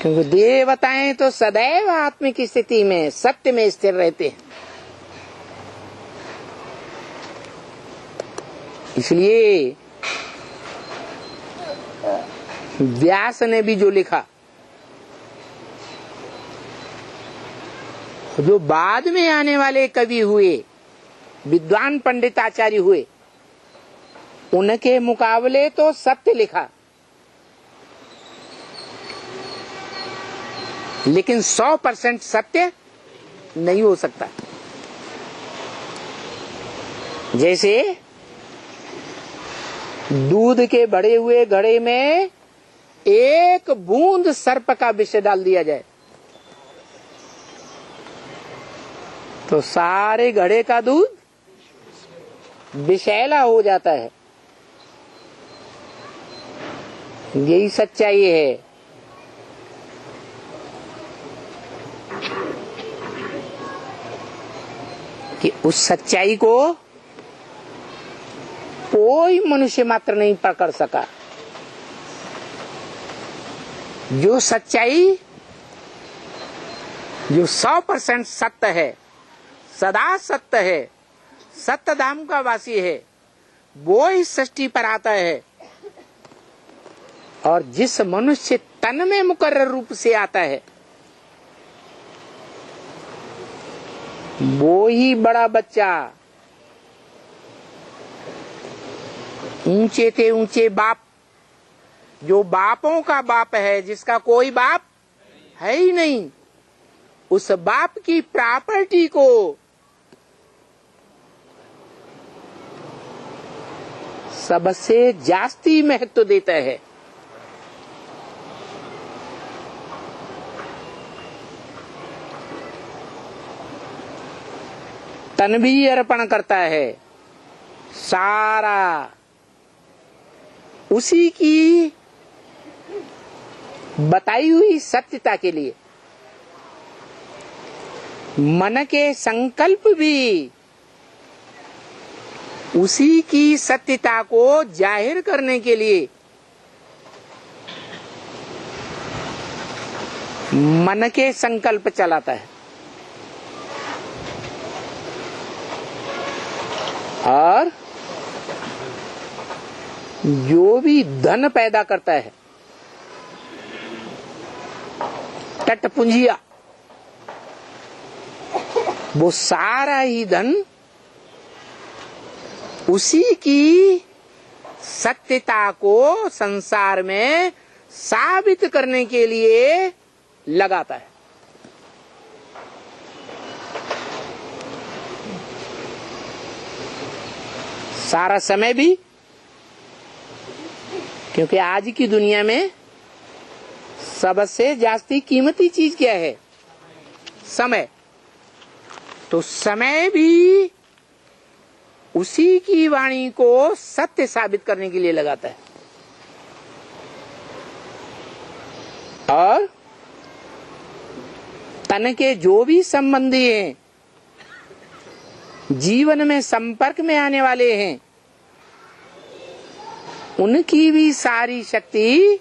क्योंकि देवताएं तो सदैव आत्मिक स्थिति में सत्य में स्थिर रहते हैं। इसलिए व्यास ने भी जो लिखा, जो बाद में आने वाले कवि हुए, विद्वान पंडित आचार्य हुए, उनके मुकाबले तो सत्य लिखा, लेकिन 100% सत्य नहीं हो सकता। जैसे दूध के बढ़े हुए घड़े में एक बूंद सर्प का विष डाल दिया जाए तो सारे घड़े का दूध विषैला हो जाता है। यही सच्चाई है। कि उस सच्चाई को कोई मनुष्य मात्र नहीं पकड़ सका। जो सच्चाई जो 100% सत्य है, सदा सत्य है, सत्य धाम का वासी है, वो इस सृष्टि पर आता है। और जिस मनुष्य तन में मुकर्रर रूप से आता है, वो ही बड़ा बच्चा। ऊंचे थे ऊंचे बाप, जो बापों का बाप है, जिसका कोई बाप है ही नहीं, उस बाप की प्रॉपर्टी को सबसे जास्ती महत्व देता है। तन भी अर्पण करता है, सारा उसी की बताई हुई सत्यता के लिए। मन के संकल्प भी उसी की सत्यता को जाहिर करने के लिए मन के संकल्प चलाता है। और जो भी धन पैदा करता है, टटपुंजिया, वो सारा ही धन उसी की सत्यता को संसार में साबित करने के लिए लगाता है। सारा समय भी, क्योंकि आज की दुनिया में सबसे जास्ती कीमती चीज क्या है? समय। तो समय भी उसी की वाणी को सत्य साबित करने के लिए लगाता है। और तन के जो भी संबंधी हैं, जीवन में संपर्क में आने वाले हैं, उनकी भी सारी शक्ति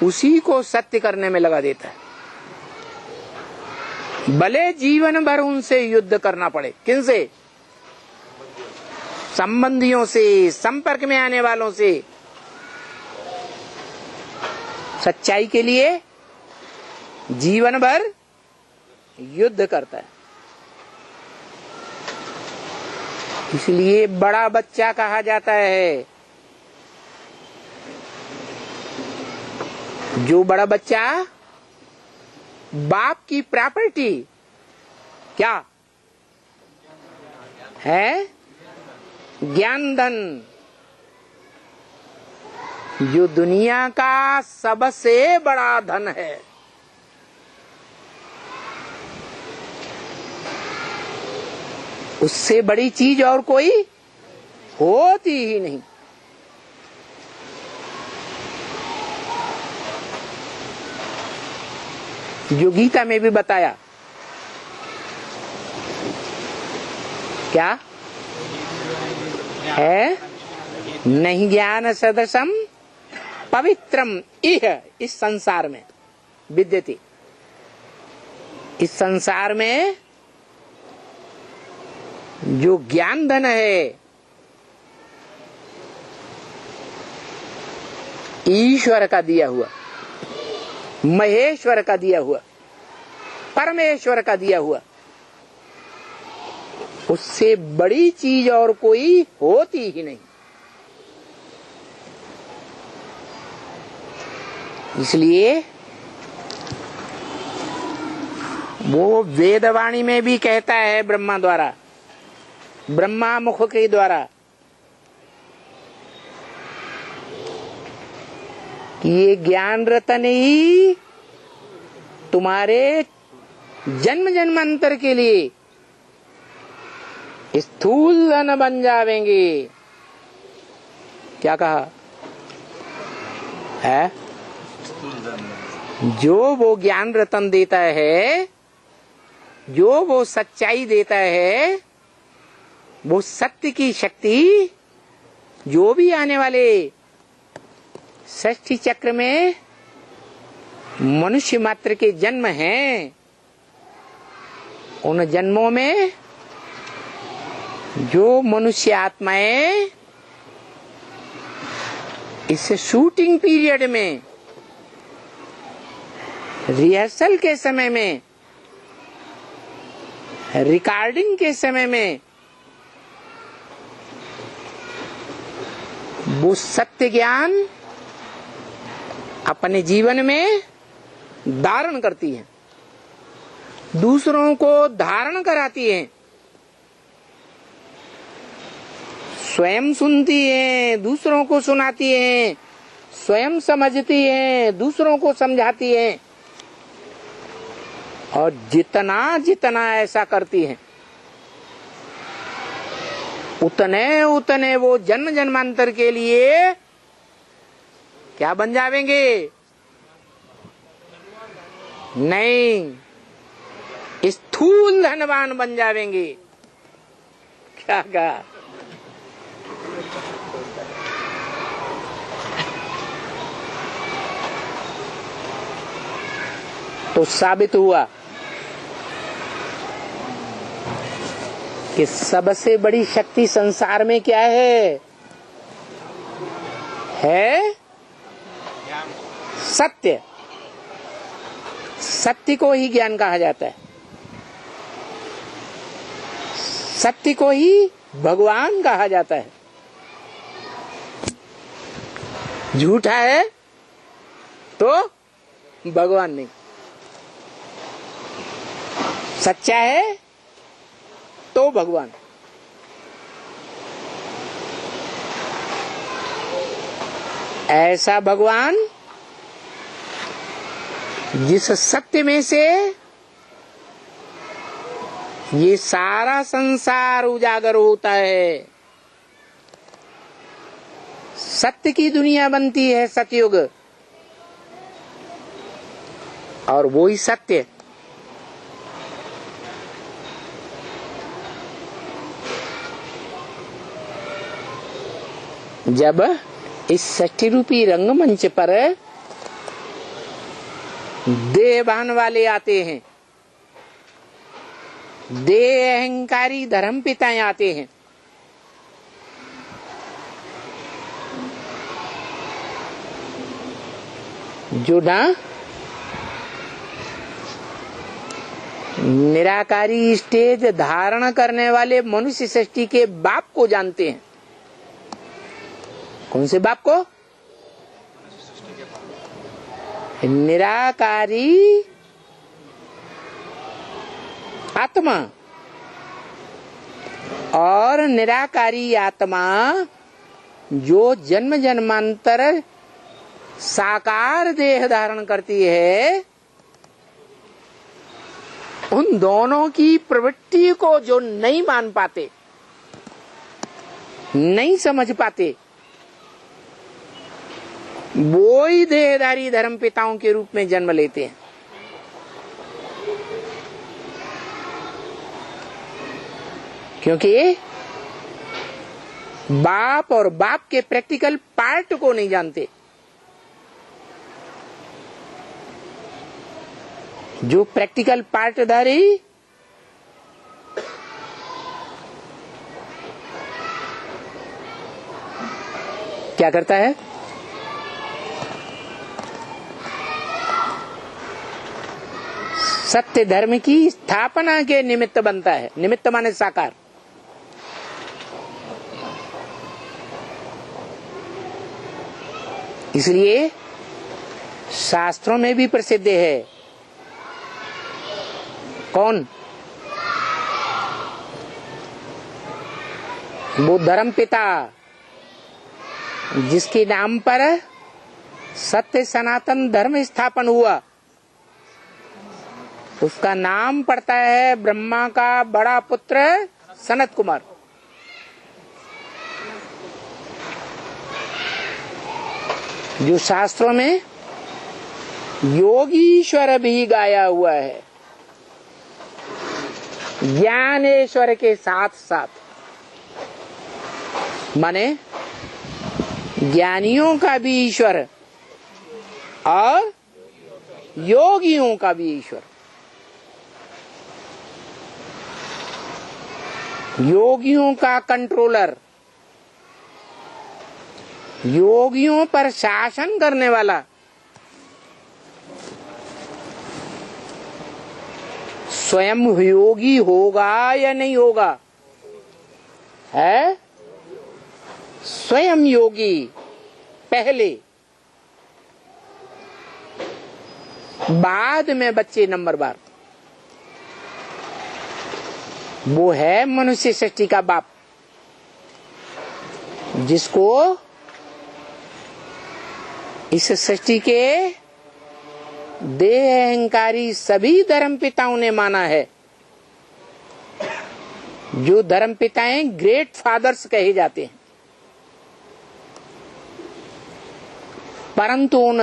उसी को सत्य करने में लगा देता है। भले जीवन भर उनसे युद्ध करना पड़े। किनसे? संबंधियों से, संपर्क में आने वालों से। सच्चाई के लिए जीवन भर युद्ध करता है। इसलिए बड़ा बच्चा कहा जाता है। जो बड़ा बच्चा बाप की प्रॉपर्टी क्या है? ज्ञान धन। जो दुनिया का सबसे बड़ा धन है। उससे बड़ी चीज और कोई होती ही नहीं। जो गीता में भी बताया, क्या है? नहीं ज्ञान सदसम पवित्रम इह, इस संसार में विद्यते। इस संसार में जो ज्ञान धन है ईश्वर का दिया हुआ, महेश्वर का दिया हुआ, परमेश्वर का दिया हुआ, उससे बड़ी चीज और कोई होती ही नहीं। इसलिए वो वेदवाणी में भी कहता है ब्रह्मा द्वारा, ब्रह्मा मुख के द्वारा, कि ये ज्ञान रतन ही तुम्हारे जन्म जन्मांतर के लिए स्थूल धन बन जावेंगे। क्या कहा है? जो वो ज्ञान रतन देता है, जो वो सच्चाई देता है, वो सत्य की शक्ति, जो भी आने वाले षष्ठी चक्र में मनुष्य मात्र के जन्म हैं, उन जन्मों में जो मनुष्य आत्माएं इस शूटिंग पीरियड में, रिहर्सल के समय में, रिकॉर्डिंग के समय में वो सत्य ज्ञान अपने जीवन में धारण करती है, दूसरों को धारण कराती है, स्वयं सुनती है, दूसरों को सुनाती है, स्वयं समझती है, दूसरों को समझाती है, और जितना जितना ऐसा करती है उतने उतने वो जन्म जन्मांतर के लिए क्या बन जावेंगे? नहीं, स्थूल धनवान बन जावेंगे। क्या कहा? तो साबित हुआ कि सबसे बड़ी शक्ति संसार में क्या है? सत्य। सत्य को ही ज्ञान कहा जाता है, सत्य को ही भगवान कहा जाता है। झूठा है तो भगवान नहीं, सच्चा है तो भगवान। ऐसा भगवान जिस सत्य में से ये सारा संसार उजागर होता है, सत्य की दुनिया बनती है, सतयुग, और वो ही सत्य जब इस षष्ठी रूपी रंगमंच पर देहभान वाले आते हैं, देह अहंकारी धर्म पिताएं आते हैं, जो ना निराकारी स्टेज धारण करने वाले मनुष्य सृष्टि के बाप को जानते हैं। कौन से बाप को? निराकारी आत्मा। और निराकारी आत्मा जो जन्म जन्मांतर साकार देह धारण करती है, उन दोनों की प्रवृत्ति को जो नहीं मान पाते, नहीं समझ पाते, वो ही देहधारी धर्म पिताओं के रूप में जन्म लेते हैं। क्योंकि बाप और बाप के प्रैक्टिकल पार्ट को नहीं जानते। जो प्रैक्टिकल पार्टधारी क्या करता है? सत्य धर्म की स्थापना के निमित्त बनता है। निमित्त माने साकार। इसलिए शास्त्रों में भी प्रसिद्ध है। कौन? वो धर्म पिता जिसके नाम पर सत्य सनातन धर्म स्थापन हुआ, उसका नाम पड़ता है ब्रह्मा का बड़ा पुत्र सनत कुमार। जो शास्त्रों में योगीश्वर भी गाया हुआ है, ज्ञानेश्वर के साथ साथ, माने ज्ञानियों का भी ईश्वर और योगियों का भी ईश्वर। योगियों का कंट्रोलर, योगियों पर शासन करने वाला, स्वयं योगी होगा या नहीं होगा? है स्वयं योगी पहले, बाद में बच्चे नंबर बार। वो है मनुष्य सृष्टि का बाप, जिसको इस सृष्टि के देह अहंकारी सभी धर्म पिताओं ने माना है। जो धर्म पिताएं ग्रेट फादर्स कहे जाते हैं, परंतु उन